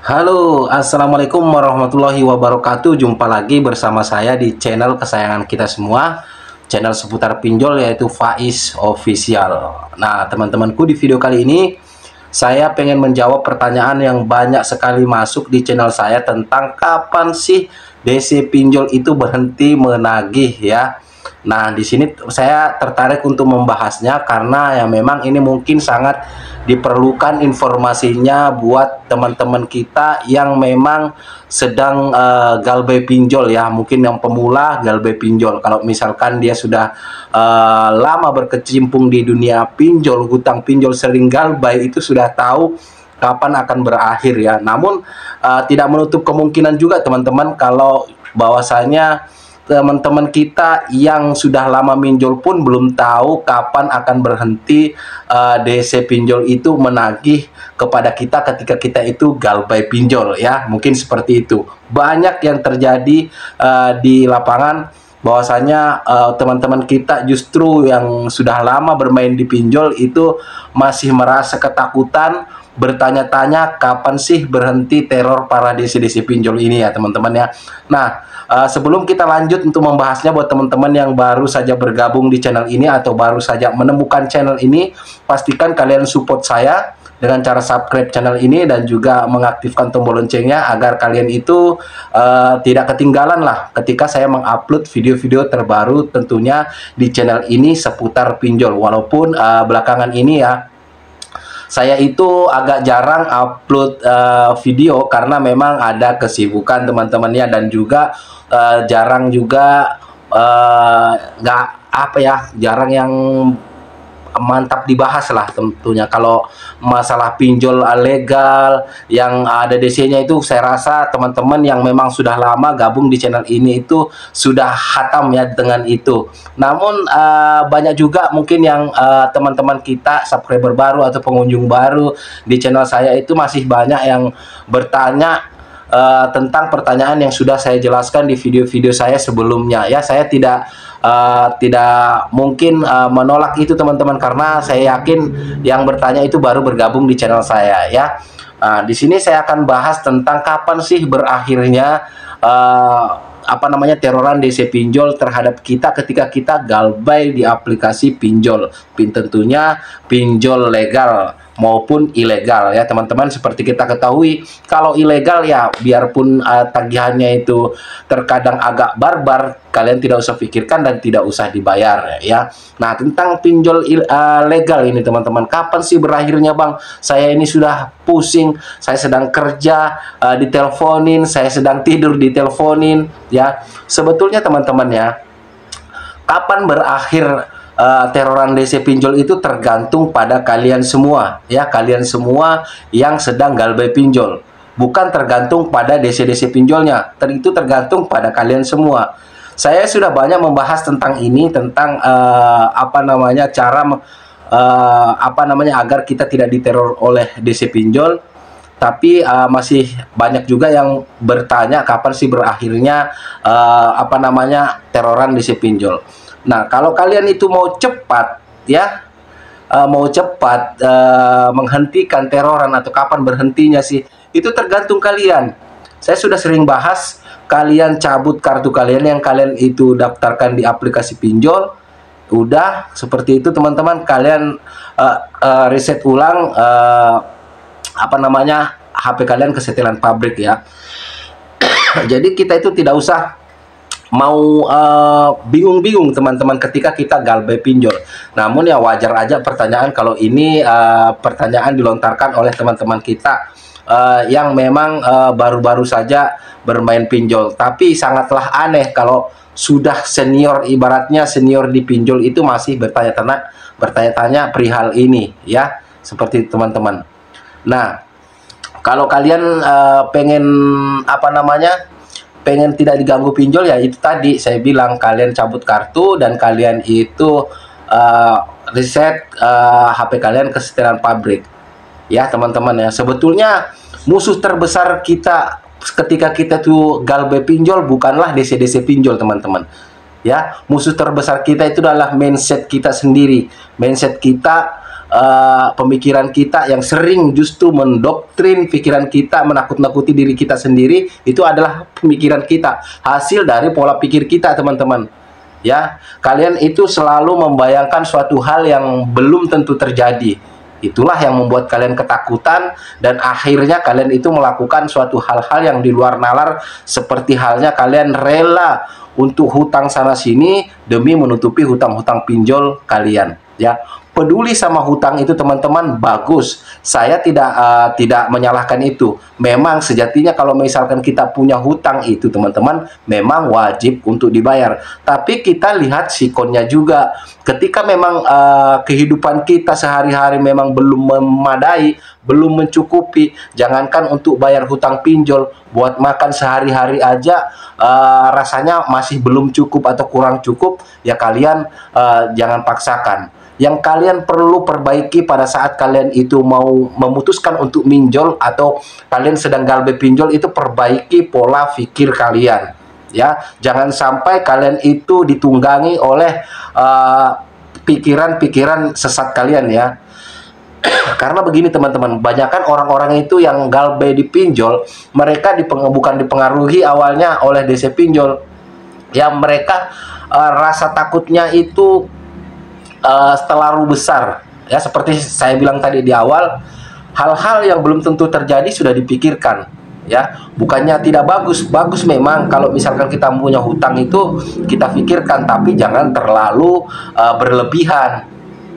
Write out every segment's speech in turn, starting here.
Halo, assalamualaikum warahmatullahi wabarakatuh. Jumpa lagi bersama saya di channel kesayangan kita semua, channel seputar pinjol yaitu Faiz Official. Nah, teman-temanku, di video kali ini saya pengen menjawab pertanyaan yang banyak sekali masuk di channel saya tentang kapan sih DC pinjol itu berhenti menagih ya. Nah, di sini saya tertarik untuk membahasnya karena ya memang ini mungkin sangat diperlukan informasinya buat teman-teman kita yang memang sedang galbay pinjol ya. Mungkin yang pemula galbay pinjol. Kalau misalkan dia sudah lama berkecimpung di dunia pinjol, hutang pinjol, sering galbay, itu sudah tahu kapan akan berakhir ya. Namun tidak menutup kemungkinan juga teman-teman kalau bahwasanya teman-teman kita yang sudah lama minjol pun belum tahu kapan akan berhenti DC pinjol itu menagih kepada kita ketika kita itu galbay pinjol ya. Mungkin seperti itu. Banyak yang terjadi di lapangan bahwasanya teman-teman kita justru yang sudah lama bermain di pinjol itu masih merasa ketakutan, bertanya-tanya kapan sih berhenti teror para DC-DC pinjol ini ya teman-teman ya. Nah, sebelum kita lanjut untuk membahasnya, buat teman-teman yang baru saja bergabung di channel ini atau baru saja menemukan channel ini, pastikan kalian support saya dengan cara subscribe channel ini dan juga mengaktifkan tombol loncengnya agar kalian itu tidak ketinggalan lah ketika saya mengupload video-video terbaru tentunya di channel ini seputar pinjol. Walaupun belakangan ini ya saya itu agak jarang upload video karena memang ada kesibukan teman-temannya dan juga jarang juga nggak apa ya, jarang yang mantap dibahas lah tentunya. Kalau masalah pinjol legal yang ada DC-nya itu saya rasa teman-teman yang memang sudah lama gabung di channel ini itu sudah hatam ya dengan itu. Namun banyak juga mungkin yang teman-teman kita, subscriber baru atau pengunjung baru di channel saya itu masih banyak yang bertanya tentang pertanyaan yang sudah saya jelaskan di video-video saya sebelumnya ya. Saya tidak mungkin menolak itu teman-teman, karena saya yakin yang bertanya itu baru bergabung di channel saya ya. Di sini saya akan bahas tentang kapan sih berakhirnya teroran DC pinjol terhadap kita ketika kita galbay di aplikasi pinjol. Tentunya pinjol legal maupun ilegal ya teman-teman. Seperti kita ketahui, kalau ilegal ya biarpun tagihannya itu terkadang agak barbar, kalian tidak usah pikirkan dan tidak usah dibayar ya. Nah, tentang pinjol legal ini teman-teman, kapan sih berakhirnya bang? Saya ini sudah pusing, saya sedang kerja diteleponin, saya sedang tidur diteleponin ya. Sebetulnya teman-teman ya, kapan berakhir teroran DC pinjol itu tergantung pada kalian semua ya, kalian semua yang sedang galbay pinjol. Bukan tergantung pada DC-DC pinjolnya, itu tergantung pada kalian semua. Saya sudah banyak membahas tentang ini, tentang cara agar kita tidak diteror oleh DC pinjol. Tapi masih banyak juga yang bertanya kapan sih berakhirnya teroran DC pinjol. Nah, kalau kalian itu mau cepat ya, menghentikan teroran atau kapan berhentinya sih, itu tergantung kalian. Saya sudah sering bahas, kalian cabut kartu kalian yang kalian itu daftarkan di aplikasi pinjol. Udah seperti itu teman-teman, kalian reset ulang HP kalian ke setelan pabrik ya. Jadi kita itu tidak usah mau bingung-bingung teman-teman ketika kita galbay pinjol. Namun ya wajar aja pertanyaan kalau ini pertanyaan dilontarkan oleh teman-teman kita yang memang baru-baru saja bermain pinjol. Tapi sangatlah aneh kalau sudah senior, ibaratnya senior di pinjol itu masih bertanya-tanya perihal ini ya, seperti teman-teman. Nah, kalau kalian pengen tidak diganggu pinjol ya, itu tadi saya bilang, kalian cabut kartu dan kalian itu reset HP kalian ke setelan pabrik ya teman-teman ya. Sebetulnya musuh terbesar kita ketika kita tuh galbay pinjol bukanlah DC-DC pinjol teman-teman ya. Musuh terbesar kita itu adalah mindset kita sendiri, mindset kita pemikiran kita yang sering justru mendoktrin pikiran kita, menakut-nakuti diri kita sendiri, itu adalah pemikiran kita, hasil dari pola pikir kita, teman-teman. Ya, kalian itu selalu membayangkan suatu hal yang belum tentu terjadi. Itulah yang membuat kalian ketakutan, dan akhirnya kalian itu melakukan suatu hal-hal yang di luar nalar, seperti halnya kalian rela untuk hutang sana sini demi menutupi hutang-hutang pinjol kalian. Ya, peduli sama hutang itu, teman-teman, bagus. Saya tidak menyalahkan itu. Memang sejatinya kalau misalkan kita punya hutang itu, teman-teman, memang wajib untuk dibayar. Tapi kita lihat sikonnya juga. Ketika memang kehidupan kita sehari-hari memang belum memadai, belum mencukupi, jangankan untuk bayar hutang pinjol, buat makan sehari-hari aja rasanya masih belum cukup atau kurang cukup, ya kalian jangan paksakan. Yang kalian perlu perbaiki pada saat kalian itu mau memutuskan untuk minjol atau kalian sedang galbe pinjol, itu perbaiki pola pikir kalian. Ya, jangan sampai kalian itu ditunggangi oleh pikiran-pikiran sesat kalian, ya. Karena begini, teman-teman, banyakkan orang-orang itu yang galbe di pinjol, mereka bukan dipengaruhi awalnya oleh DC pinjol. Ya, mereka rasa takutnya itu terlalu besar. Ya, seperti saya bilang tadi di awal, hal-hal yang belum tentu terjadi sudah dipikirkan. Ya, bukannya tidak bagus, bagus memang kalau misalkan kita punya hutang itu kita pikirkan, tapi jangan terlalu berlebihan.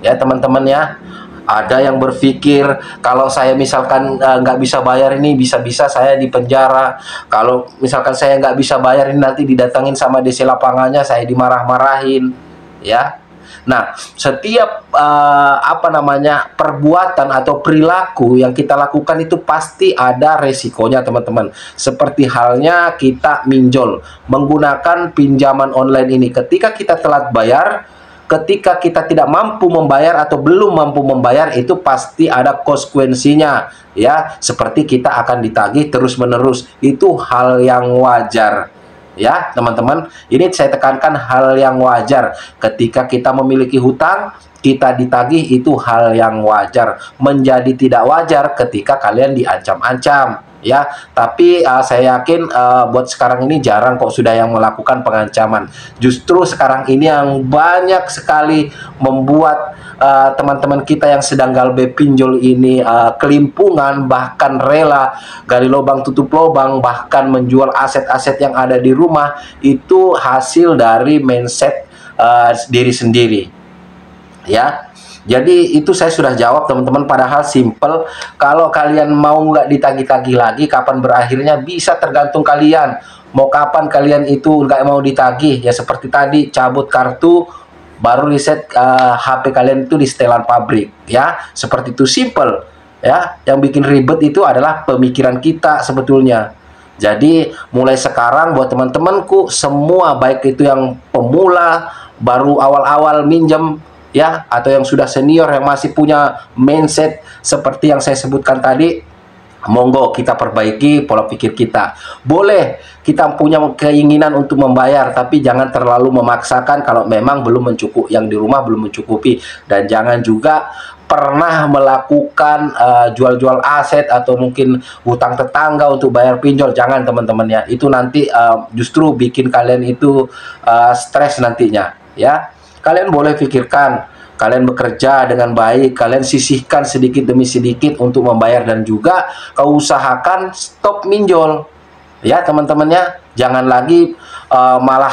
Ya, teman-teman, ya. Ada yang berpikir kalau saya misalkan nggak bisa bayar ini, bisa-bisa saya di penjara. Kalau misalkan saya nggak bisa bayar ini, nanti didatangin sama DC lapangannya, saya dimarah-marahin. Ya. Nah, setiap perbuatan atau perilaku yang kita lakukan itu pasti ada resikonya, teman-teman. Seperti halnya kita minjol menggunakan pinjaman online ini. Ketika kita telat bayar, ketika kita tidak mampu membayar atau belum mampu membayar, itu pasti ada konsekuensinya, ya. Seperti kita akan ditagih terus-menerus. Itu hal yang wajar. Ya, teman-teman, ini saya tekankan, hal yang wajar. Ketika kita memiliki hutang, kita ditagih, itu hal yang wajar. Menjadi tidak wajar ketika kalian diancam-ancam, ya. Tapi saya yakin buat sekarang ini jarang kok sudah yang melakukan pengancaman. Justru sekarang ini yang banyak sekali membuat teman-teman kita yang sedang galbe pinjol ini kelimpungan, bahkan rela gali lubang tutup lubang, bahkan menjual aset-aset yang ada di rumah. Itu hasil dari mindset diri sendiri, ya. Jadi itu saya sudah jawab, teman-teman. Padahal simple. Kalau kalian mau nggak ditagih-tagih lagi, kapan berakhirnya bisa tergantung kalian. Mau kapan kalian itu nggak mau ditagih, ya seperti tadi, cabut kartu, baru reset HP kalian itu di setelan pabrik, ya. Seperti itu, simple, ya. Yang bikin ribet itu adalah pemikiran kita sebetulnya. Jadi mulai sekarang buat teman-temanku semua, baik itu yang pemula, baru awal-awal minjem, ya, atau yang sudah senior yang masih punya mindset seperti yang saya sebutkan tadi, monggo kita perbaiki pola pikir kita. Boleh kita punya keinginan untuk membayar, tapi jangan terlalu memaksakan kalau memang belum mencukupi, yang di rumah belum mencukupi. Dan jangan juga pernah melakukan jual-jual aset atau mungkin hutang tetangga untuk bayar pinjol. Jangan, teman-teman, ya. Itu nanti justru bikin kalian itu stres nantinya, ya. Kalian boleh pikirkan, kalian bekerja dengan baik, kalian sisihkan sedikit demi sedikit untuk membayar, dan juga keusahakan stop minjol, ya, teman-temannya. Jangan lagi malah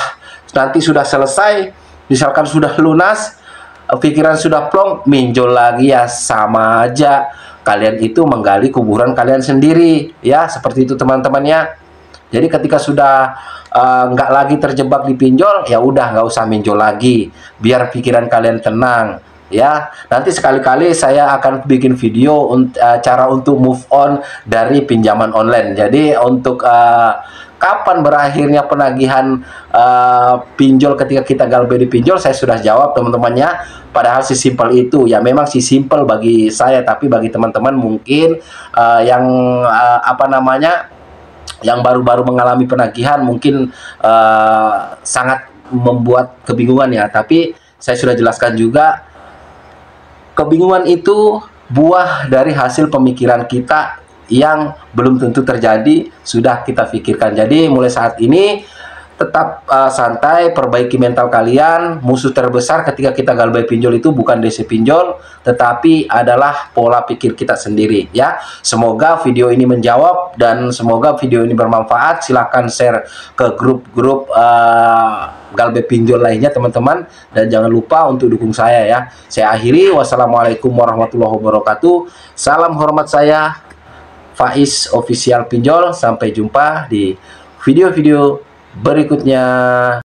nanti sudah selesai, misalkan sudah lunas, pikiran sudah plong, minjol lagi, ya sama aja. Kalian itu menggali kuburan kalian sendiri, ya, seperti itu, teman-temannya. Jadi ketika sudah nggak lagi terjebak di pinjol, ya udah nggak usah minjol lagi, biar pikiran kalian tenang, ya. Nanti sekali-kali saya akan bikin video cara untuk move on dari pinjaman online. Jadi untuk kapan berakhirnya penagihan pinjol ketika kita galbe di pinjol, saya sudah jawab, teman-temannya. Padahal si simpel itu, ya memang si simpel bagi saya, tapi bagi teman-teman mungkin yang yang baru-baru mengalami penagihan mungkin sangat membuat kebingungan, ya. Tapi saya sudah jelaskan juga, Kebingungan itu buah dari hasil pemikiran kita yang belum tentu terjadi, sudah kita pikirkan. Jadi mulai saat ini tetap santai, perbaiki mental kalian. Musuh terbesar ketika kita galbay pinjol itu bukan DC pinjol, tetapi adalah pola pikir kita sendiri ya. Semoga video ini menjawab dan semoga video ini bermanfaat. Silahkan share ke grup-grup galbay pinjol lainnya teman-teman, dan jangan lupa untuk dukung saya ya. Saya akhiri, wassalamualaikum warahmatullahi wabarakatuh. Salam hormat saya, Faiz Official Pinjol. Sampai jumpa di video-video berikutnya.